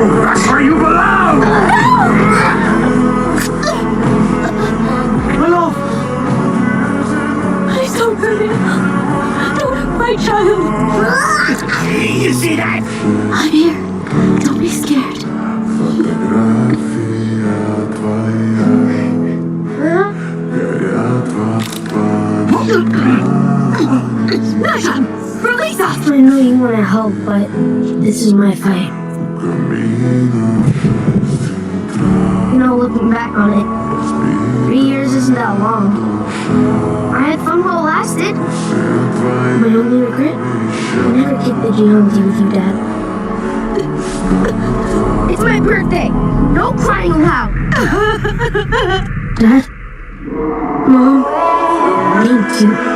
That's where you belong! My love! Please don't hurt him. Don't hurt my child. You see that? I'm here. Don't be scared. Nezha! Release us! I know you want to help, but this is my fight. You know, looking back on it, 3 years isn't that long. I had fun while it lasted. My only regret, I never kicked the geology with you, Dad. It's my birthday! No crying allowed! Dad? Mom? Thank you.